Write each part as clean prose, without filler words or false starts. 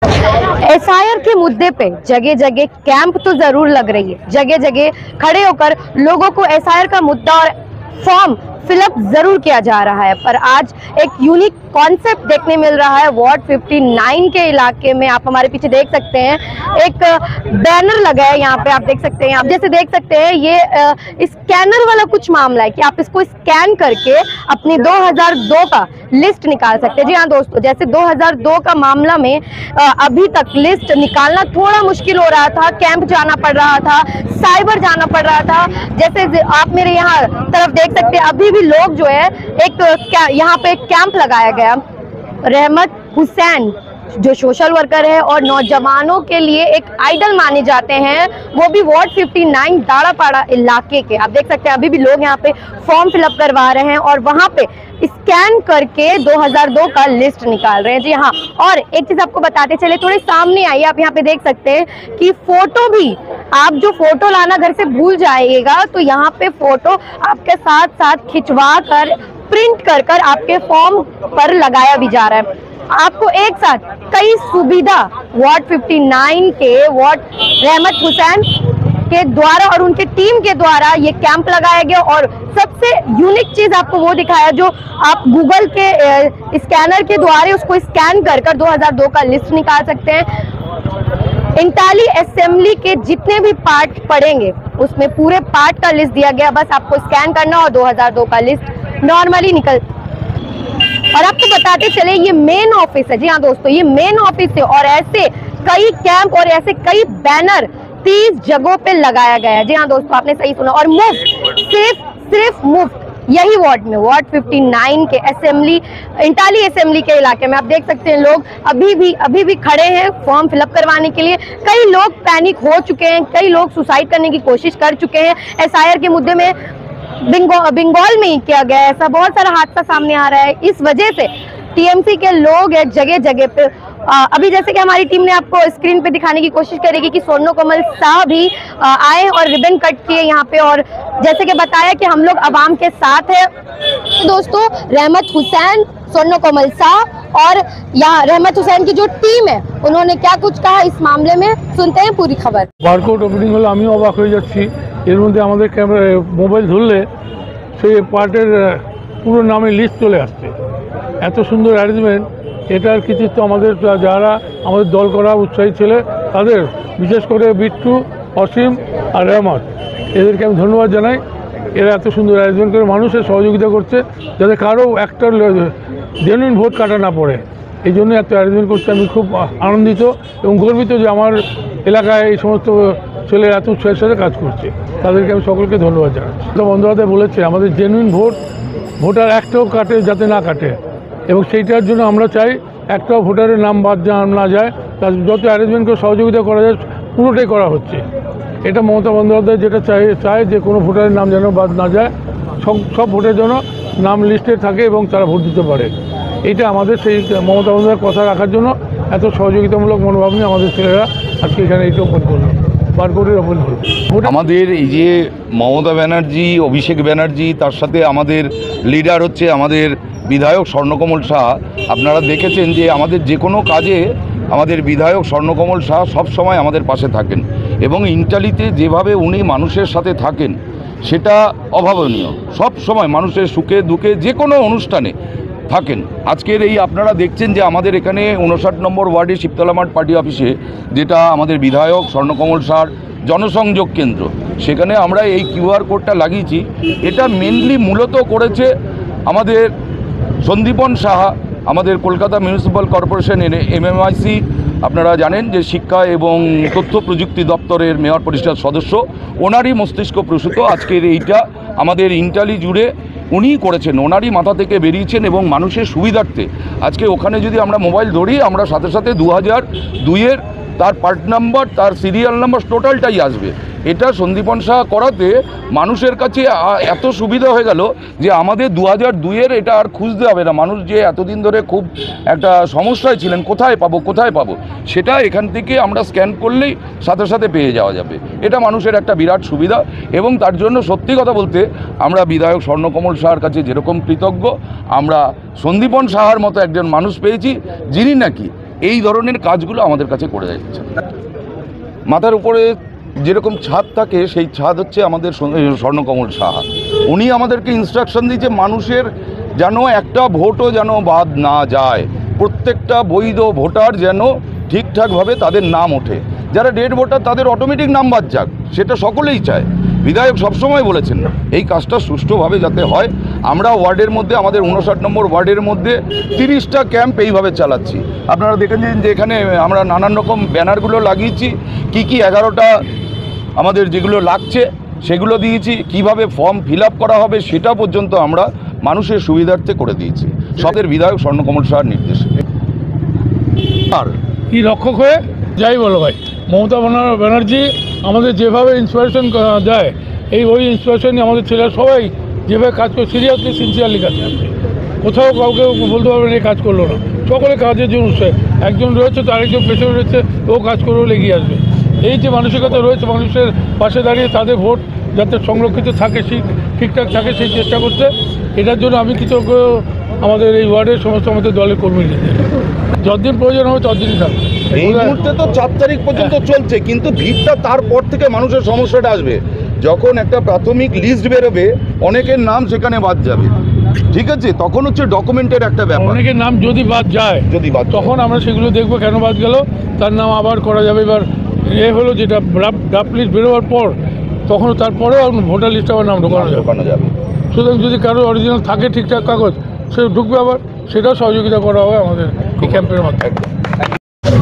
SIR के मुद्दे पे जगह जगह कैंप तो जरूर लग रही है, जगह जगह खड़े होकर लोगों को एसआईआर का मुद्दा और फॉर्म फिलअप जरूर किया जा रहा है। पर आज एक यूनिक कॉन्सेप्ट देखने मिल रहा है वार्ड 59 के इलाके में। आप हमारे पीछे देख सकते हैं, एक बैनर लगा है यहाँ पे, आप देख सकते हैं। आप जैसे देख सकते हैं ये स्कैनर वाला कुछ मामला है कि आप इसको स्कैन करके अपनी 2002 का लिस्ट निकाल सकते हैं। जी हाँ दोस्तों, जैसे 2002 का मामला में अभी तक लिस्ट निकालना थोड़ा मुश्किल हो रहा था, कैंप जाना पड़ रहा था, साइबर जाना पड़ रहा था। जैसे आप मेरे यहाँ तरफ देख सकते हैं, अभी भी लोग जो है यहाँ पे एक कैंप लगाया गया। रहमत हुसैन जो सोशल वर्कर है और नौजवानों के लिए एक आइडल माने जाते हैं, वो भी वार्ड 59 दाड़ापाड़ा इलाके के। आप देख सकते हैं अभी भी लोग यहाँ पे फॉर्म फिलअप करवा रहे हैं और वहां पे स्कैन करके 2002 का लिस्ट निकाल रहे हैं। जी हाँ, और एक चीज आपको बताते चले, थोड़े सामने आइए। आप यहाँ पे देख सकते हैं कि फोटो भी, आप जो फोटो लाना घर से भूल जाइएगा तो यहाँ पे फोटो आपके साथ साथ खिंचवा कर प्रिंट कर कर आपके फॉर्म पर लगाया भी जा रहा है। आपको एक साथ कई सुविधा वार्ड 59 के वार्ड रहमत हुसैन के द्वारा और उनके टीम के द्वारा ये कैंप लगाया गया। और सबसे यूनिक चीज आपको वो दिखाया जो आप गूगल के स्कैनर के द्वारा उसको स्कैन कर कर 2002 का लिस्ट निकाल सकते हैं। इंटाली असेंबली के जितने भी पार्ट पड़ेंगे उसमें पूरे पार्ट का लिस्ट दिया गया, बस आपको स्कैन करना और 2002 का लिस्ट नॉर्मली निकल। और आपको बताते चले ये मेन ऑफिस है। जी हाँ दोस्तों, ये मेन ऑफिस है और ऐसे कई कैंप और ऐसे कई बैनर 30 जगहों पे लगाया गया है। जी हाँ दोस्तों, आपने सही सुना। और मुफ्त, सिर्फ मुफ्त यही वार्ड में, वार्ड 59 के असेंबली, इंटाली असेंबली के इलाके में। आप देख सकते हैं लोग अभी भी खड़े हैं फॉर्म फिलअप करवाने के लिए। कई लोग पैनिक हो चुके हैं, कई लोग सुसाइड करने की कोशिश कर चुके हैं। एसआईआर के मुद्दे में बंगाल में ही किया गया, ऐसा बहुत सारा हादसा सामने आ रहा है। इस वजह से टीएमसी के लोग जगह जगह पे अभी जैसे कि हमारी टीम ने आपको स्क्रीन पे दिखाने की कोशिश करेगी कि स्वर्णो कमल शाह भी आए और रिबन कट किए यहाँ पे। और जैसे कि बताया कि हम लोग अवाम के साथ है। दोस्तों, रहमत हुसैन, स्वर्णो कमल शाह और यहाँ रहमत हुसैन की जो टीम है उन्होंने क्या कुछ कहा इस मामले में, सुनते हैं पूरी खबर। बारकोड ओपनिंग হলো আমিও অবাক হয়ে যাচ্ছি। এর মধ্যে আমাদের ক্যামেরা মোবাইল ধরলে সেই পার্টের পুরো নামে লিস্ট চলে আসছে। এত সুন্দর অ্যারেঞ্জমেন্ট, এটার কৃতিত্ব আমাদের যারা আমাদের দল করা উৎসাহী ছেলে তাদের, বিশেষ করে বিট্টু, অসীম আর রহমত, এদেরকে আমি ধন্যবাদ জানাই। এরা এত সুন্দর অ্যারেঞ্জমেন্ট করে মানুষের সহযোগিতা করছে যাতে কারো একটা জেনুইন ভোট কাটা না পড়ে। এই জন্য এত অ্যারেঞ্জমেন্ট করতে আমি খুব আনন্দিত এবং গর্বিত যে আমার এলাকায় এই সমস্ত ছেলেরা এত উৎসাহের সাথে কাজ করছে। তাদেরকে আমি সকলকে ধন্যবাদ জানাচ্ছি। তো বন্দ্যোপাধ্যায় বলেছে আমাদের জেনুইন ভোটার একটাও কাটে যাতে না কাটে, এবং সেইটার জন্য আমরা চাই একটাও ভোটারের নাম বাদ না যায়। তার যত অ্যারেঞ্জমেন্ট করে সহযোগিতা করা যায় পুরোটাই করা হচ্ছে। এটা মমতা বন্দ্যোপাধ্যায় যেটা চায় যে কোনো ভোটারের নাম যেন বাদ না যায়, সব ভোটের জন্য নাম লিস্টে থাকে এবং তারা ভোট দিতে পারে। এটা আমাদের সেই মমতা বন্দ্যোপাধ্যায়ের কথা রাখার জন্য এত সহযোগিতামূলক মনোভাব নিয়ে আমাদের ছেলেরা আজকে এখানে এইটা ওপেন করলো, বারকোডের ওপেন করলো। আমাদের এই যে মমতা ব্যানার্জি, অভিষেক ব্যানার্জি, তার সাথে আমাদের লিডার হচ্ছে আমাদের বিধায়ক স্বর্ণকমল শাহ। আপনারা দেখেছেন যে আমাদের যে কোনো কাজে আমাদের বিধায়ক স্বর্ণকমল শাহ সব সময় আমাদের পাশে থাকেন এবং ইন্টালিতে যেভাবে উনি মানুষের সাথে থাকেন সেটা অভাবনীয়। সব সময় মানুষের সুখে দুঃখে যে কোনো অনুষ্ঠানে থাকেন। আজকের এই আপনারা দেখছেন যে আমাদের এখানে 59 নম্বর ওয়ার্ডে শিবতলা মাঠ পার্টি অফিসে, যেটা আমাদের বিধায়ক স্বর্ণকমল শাহর জনসংযোগ কেন্দ্র, সেখানে আমরা এই কিউআর কোডটা লাগিয়েছি। এটা মেনলি মূলত করেছে আমাদের সন্দীপন সাহা, আমাদের কলকাতা মিউনিসিপ্যাল কর্পোরেশনের এমএমআইসি, আপনারা জানেন যে শিক্ষা এবং তথ্য প্রযুক্তি দপ্তরের মেয়র পরিষদ সদস্য, ওনারই মস্তিষ্ক প্রসূত আজকের এইটা আমাদের ইন্টালি জুড়ে উনিই করেছেন, ওনারই মাথা থেকে বেরিয়েছেন এবং মানুষের সুবিধার্থে আজকে ওখানে যদি আমরা মোবাইল ধরি আমরা সাথে সাথে 2002-এর তার পার্ট নাম্বার, তার সিরিয়াল নাম্বার টোটালটাই আসবে। এটা সন্দীপন শাহ করাতে মানুষের কাছে এত সুবিধা হয়ে গেল যে আমাদের 2002-এর এটা আর খুঁজতে হবে না। মানুষ যে এতদিন ধরে খুব একটা সমস্যায় ছিলেন কোথায় পাবো, সেটা এখান থেকে আমরা স্ক্যান করলেই সাথে সাথে পেয়ে যাওয়া যাবে। এটা মানুষের একটা বিরাট সুবিধা এবং তার জন্য সত্যি কথা বলতে আমরা বিধায়ক স্বর্ণকমল শাহর কাছে যেরকম কৃতজ্ঞ, আমরা সন্দীপন শাহর মতো একজন মানুষ পেয়েছি যিনি নাকি এই ধরনের কাজগুলো আমাদের কাছে করে যাচ্ছে। মাথার উপরে যেরকম ছাদ থাকে সেই ছাদ হচ্ছে আমাদের স্বর্ণকমল সাহা। উনি আমাদেরকে ইনস্ট্রাকশন দিয়েছে মানুষের যেন একটা ভোটও যেন বাদ না যায়, প্রত্যেকটা বৈধ ভোটার যেন ঠিকঠাকভাবে তাদের নাম ওঠে। যারা ডেড ভোটার তাদের অটোমেটিক নাম বাদ যাক, সেটা সকলেই চায়। বিধায়ক সবসময় বলেছেন এই কাজটা সুষ্ঠুভাবে যাতে হয়। আমরা ওয়ার্ডের মধ্যে আমাদের 59 নম্বর ওয়ার্ডের মধ্যে 30টা ক্যাম্প এইভাবে চালাচ্ছি। আপনারা দেখেছেন যে এখানে আমরা নানান রকম ব্যানারগুলো লাগিয়েছি, কি 11টা আমাদের যেগুলো লাগছে সেগুলো দিয়েছি, কিভাবে ফর্ম ফিল আপ করা হবে সেটা পর্যন্ত আমরা মানুষের সুবিধার্থে করে দিয়েছি সবের বিধায়ক স্বর্ণকমল সাহার নির্দেশে। আর কি রক্ষক হয়ে যাই বলো ভাই, মমতা ব্যানার্জি আমাদের যেভাবে ইন্সপিরেশন দেয়, ওই ইন্সপিরেশনই আমাদের ছেলেরা সবাই যেভাবে কাজ করে সিরিয়াসলি সিনসিয়ারলি কাজ করছে। কোথাও কাউকে বলতে পারবেন এই কাজ করলো না, সকলে কাজের জন্য একজন রয়েছে তো আরেকজন পেছনে রয়েছে, ও কাজ করেও লেগে আসবে। এই যে মানসিকতা রয়েছে, মানুষের পাশে দাঁড়িয়ে তাদের ভোট যাতে সংরক্ষিত থাকে, ঠিকঠাক থাকে সেই চেষ্টা করছে। এটার জন্য আমি কৃতজ্ঞ আমাদের এই ওয়ার্ডের সমস্ত আমাদের দলের কর্মীদের। যতদিন প্রয়োজন হবে ততদিনই থাকবে। এই মুহূর্তে তো 4 তারিখ পর্যন্ত চলছে, কিন্তু ভিড়টা তারপর থেকে মানুষের সমস্যাটা আসবে যখন একটা প্রাথমিক লিস্ট বেরোবে, অনেকের নাম সেখানে বাদ যাবে। ঠিক আছে, তখন হচ্ছে ডকুমেন্টের একটা ব্যাপার। অনেকের নাম যদি বাদ যায়, তখন আমরা সেগুলো দেখবো কেন বাদ গেল, তার নাম আবার করা যাবে। এবার হলো যেটা ড্রাফট লিস্ট বেরোবার পর, তখন তারপরেও ভোটার লিস্টে আবার নাম ঢোকানো যাবে। সুতরাং যদি কারো অরিজিনাল থাকে ঠিকঠাক কাগজ, সে ঢুকবে, আবার সেটাও সহযোগিতা করা হবে আমাদের এই ক্যাম্পের মাধ্যমে।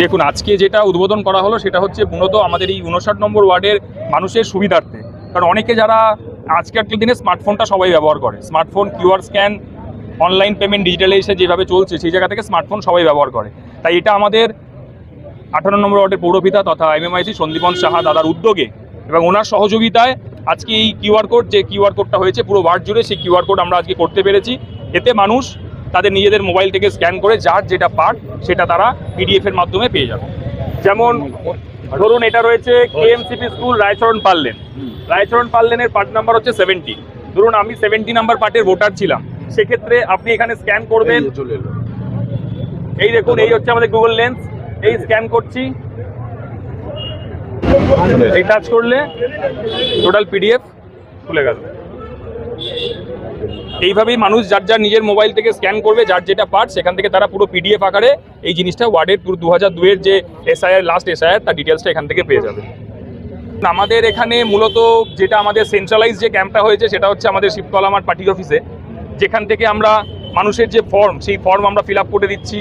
দেখুন, আজকে যেটা উদ্বোধন করা হলো সেটা হচ্ছে মূলত আমাদের এই 59 নম্বর ওয়ার্ডের মানুষের সুবিধার্থে। কারণ অনেকে যারা আজকের দিনে স্মার্টফোনটা সবাই ব্যবহার করে, smartphone QR scan, online payment, digitalization যেভাবে চলছে সেই জায়গা থেকে স্মার্টফোন সবাই ব্যবহার করে। তাই এটা আমাদের 58 নম্বর ওয়ার্ডের পৌরপিতা তথা MMIC সন্দীপন সাহা দাদার উদ্যোগে এবং ওনার সহযোগিতায় আজকে এই কিউআর কোডটা হয়েছে পুরো ওয়ার্ড জুড়ে, সেই কিউআর কোড আমরা আজকে করতে পেরেছি। এতে মানুষ তাদের নিজেদের মোবাইল থেকে স্ক্যান করে যার যেটা পার্ট সেটা তারা PDF-এর মাধ্যমে পেয়ে যাবে। যেমন ধরুন এটা রয়েছে KMCP স্কুল রায়চরণ পাল্লেনের পার্ট নাম্বার হচ্ছে 70। ধরুন আমি 70 নাম্বার পার্টের ভোটার ছিলাম, সেক্ষেত্রে আপনি এখানে স্ক্যান করবেন। এই দেখুন, এই হচ্ছে আমাদের গুগল লেন্স, এই স্ক্যান করছি, এই টাচ করলে টোটাল PDF খুলে গেল। এইভাবেই মানুষ যার যার নিজের মোবাইল থেকে স্ক্যান করবে, যার যেটা পার্ট সেখান থেকে তারা পুরো PDF আকারে এই জিনিসটা ওয়ার্ডের পুরো 2002-এর যে লাস্ট SIR তার ডিটেলসটা এখান থেকে পেয়ে যাবে। আমাদের এখানে মূলত যেটা আমাদের সেন্ট্রালাইজ যে ক্যাম্পটা হয়েছে সেটা হচ্ছে আমাদের শিবতলা মাঠ পার্টি অফিসে, যেখান থেকে আমরা মানুষের যে ফর্ম সেই ফর্ম আমরা ফিল আপ করে দিচ্ছি।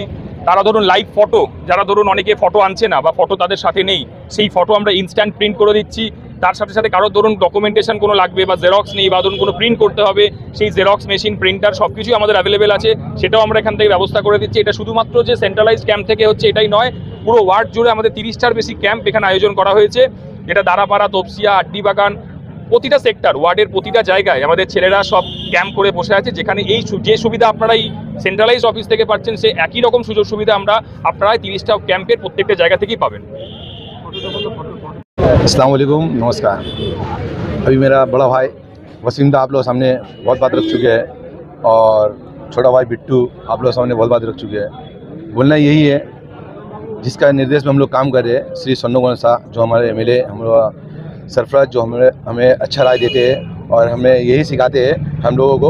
তারা ধরুন লাইভ ফটো, যারা ধরুন অনেকে ফটো আনছে না বা ফটো তাদের সাথে নেই, সেই ফটো আমরা ইনস্ট্যান্ট প্রিন্ট করে দিচ্ছি। তার সাথে সাথে কারো ধরুন ডকুমেন্টেশন কোনো লাগবে বা জেরক্স নেই বা ধরুন কোনো প্রিন্ট করতে হবে, সেই জেরক্স মেশিন, প্রিন্টার সব কিছুই আমাদের অ্যাভেলেবেল আছে, সেটাও আমরা এখান থেকে ব্যবস্থা করে দিচ্ছি। এটা শুধুমাত্র যে সেন্ট্রালাইজ ক্যাম্প থেকে হচ্ছে এটাই নয়, পুরো ওয়ার্ড জুড়ে আমাদের 30টার বেশি ক্যাম্প এখানে আয়োজন করা হয়েছে, যেটা দারাপাড়া, তপসিয়া, আড্ডিবাগান, প্রতিটা সেক্টর ওয়ার্ডের প্রতিটা জায়গায় আমাদের ছেলেরা সব ক্যাম্প করে বসে আছে, যেখানে এই যে সুবিধা আপনারা এই সেন্ট্রালাইজ অফিস থেকে পাচ্ছেন সে একই রকম সুযোগ সুবিধা আপনারা 30টা ক্যাম্পের প্রত্যেকটা জায়গা থেকেই পাবেন। अस्सलाम वालेकुम, नमस्कार। अभी मेरा बड़ा भाई वसीम दा आप लोग सामने बहुत बात रख चुके हैं और छोटा भाई बिट्टू आप लोग सामने बहुत बात रख चुके हैं। बोलना यही है, जिसका निर्देश में हम लोग काम कर रहे हैं, श्री स्वर्णकमल साहब जो हमारे MLA, हम लोग सरफराज जो हमें अच्छा राय देते हैं और हमें यही सिखाते हैं हम लोगों को,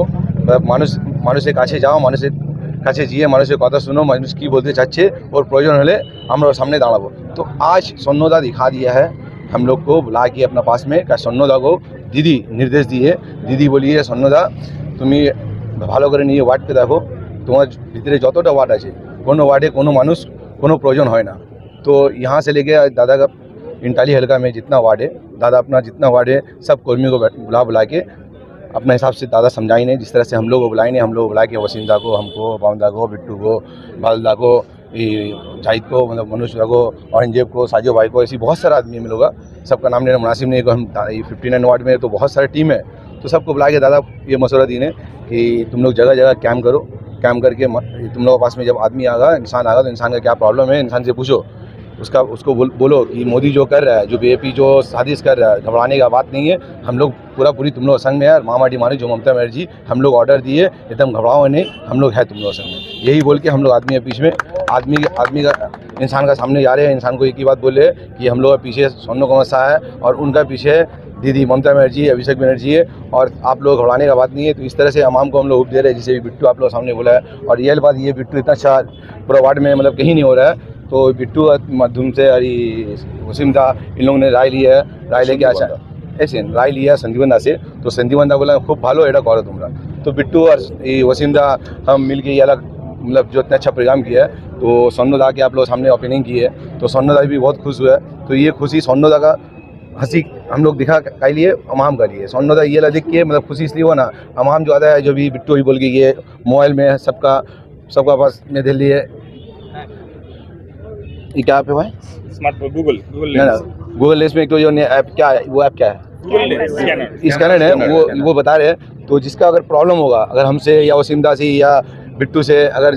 মানুষের কাছে যাও, মানুষের কাছে গিয়ে মানুষের কথা শুনো, মানুষ কী বলতে চাচ্ছে, ওর প্রয়োজন হলে আমরা সামনে দাঁড়াবো। तो आज स्वर्णदा दिखा दिया है हम लोग को, बुला के अपना पास में स्वर्णदा को दीदी निर्देश दिए, दीदी बोलिए स्वर्णदा তুমি ভালো করে নিয়ে ওয়ার্ডকে দেখো, তোমার ভিতরে যতটা ওয়ার্ড আছে কোনো ওয়ার্ডে কোনো মানুষ কোনো প্রয়োজন হয় না। तो यहाँ से लेके दादा का इंटाली हल्का में जितना वार्ड है, दादा अपना जितना वार्ड है सब कर्मियों को बुला के अपने हिसाब से दादा समझाएंगे, जिस तरह से हम लोग को बुलाएंगे, हम लोग बुला के वसीमदा को, हमको, बावंदा को, बिट्टू को, बालदा को, जाहिद को, मतलब मनुष्य को, औरंगजेब को, साजो भाई को, ऐसी बहुत सारे आदमी मिलोगा, सबका नाम लेना मुनासिब नहीं है। हम 59 वार्ड में तो बहुत सारी टीम है, तो सबको बुला के दादा ये मशवरा दिए कि तुम लोग जगह जगह कैम्प करो, कैम्प करके तुम लोगों के पास में जब आदमी आगा, इंसान आगा, तो इंसान का क्या प्रॉब्लम है इंसान से पूछो, उसको बोलो कि मोदी जो कर रहा है, जो बीजेपी जो साजिश कर रहा है, घबराने का बात नहीं है। हम लोग पूरी तुम लोग संग में है। महामारी मारी जो ममता बनर्जी हम लोग ऑर्डर दिए, एकदम घबराओ नहीं, हम लोग है तुम लोग संग में। यही बोल के हम लोग आदमी है बीच में, आदमी का इंसान का सामने जा रहे हैं। इंसान को एक ही बात बोले कि हम लोग के पीछे सोनू कमल शाह है और उनका पीछे दीदी ममता बनर्जी, अभिषेक बनर्जी है, और आप लोग घबराने का बात नहीं है। तो इस तरह से आवाम को हम लोग उप दे रहे हैं, जिसे बिट्टू आप लोग सामने बोला है। और ये बात, ये बिट्टू इतना अच्छा पूरा वार्ड में मतलब कहीं नहीं हो रहा है, तो बिट्टू माध्यम से वसीम था, इन लोगों ने राय ली है। राय लेके अच्छा ऐसे राय लिया संजीवन से, तो संजीवन बोला खूब भालो एडा करो तुमरा। तो बिट्टू और वसीम दा हम मिल के ये अलग मतलब जो इतना अच्छा प्रोग्राम किया है, तो सोनू दा के आप लोग सामने ओपनिंग की है, तो सोनू दा भी बहुत खुश हुआ है। तो ये खुशी सोनू दा का हंसी हम लोग दिखा का लिए अमाम का लिए सोनू दा ये दिख के मतलब खुशी इसलिए हुआ ना, अमाम जो आता है जो भी बिट्टू ही बोल के ये मोबाइल में सबका पास में दे लिए। ये क्या ऐप है भाई? स्मार्ट गूगल लेंस में एक तो जो ऐप क्या है, वो ऐप क्या है? स्कैनर है। वो बता रहे हैं। तो जिसका अगर प्रॉब्लम होगा, अगर हमसे या वसीमदा से या बिट्टू से अगर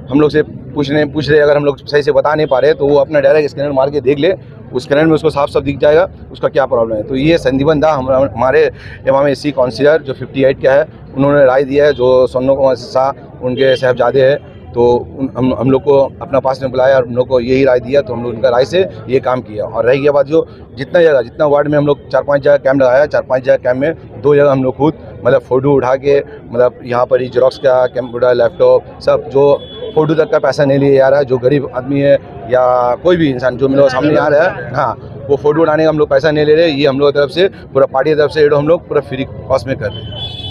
हम लोग से पूछ रहे, अगर हम लोग सही से बता नहीं पा रहे, तो वो अपना डायरेक्ट स्कैनर मार के देख ले, उस स्कैनर में उसको साफ दिख जाएगा उसका क्या प्रॉब्लम है। तो ये संजीवन दा हमारे इमाम एसी काउंसिलर जो 58 का है, उन्होंने राय दिया है। जो सोनू कमल शाह उनके साहबजादे हैं, तो हम लोग को अपना पास में बुलाया और हम लोग को यही राय दिया, तो हम लोग उनका राय से ये काम किया। और रही गया बात, जो जितना वार्ड में हम लोग 4-5 जगह कैंप लगाया, 4-5 जगह कैंप में 2 जगह हम लोग खुद मतलब फ़ोटो उठा के, मतलब यहाँ पर ही जेरोक्स का कैंप उठा, लैपटॉप सब, जो फ़ोटो तक का पैसा नहीं लिया जा रहा है, जो गरीब आदमी है या कोई भी इंसान जो मेरे सामने आ रहा है, हाँ, वो फ़ोटो उठाने का हम लोग पैसा नहीं ले रहे। ये हम लोग की तरफ से पूरा पार्टी की तरफ से हम लोग पूरा फ्री कॉस्ट में कर रहे हैं।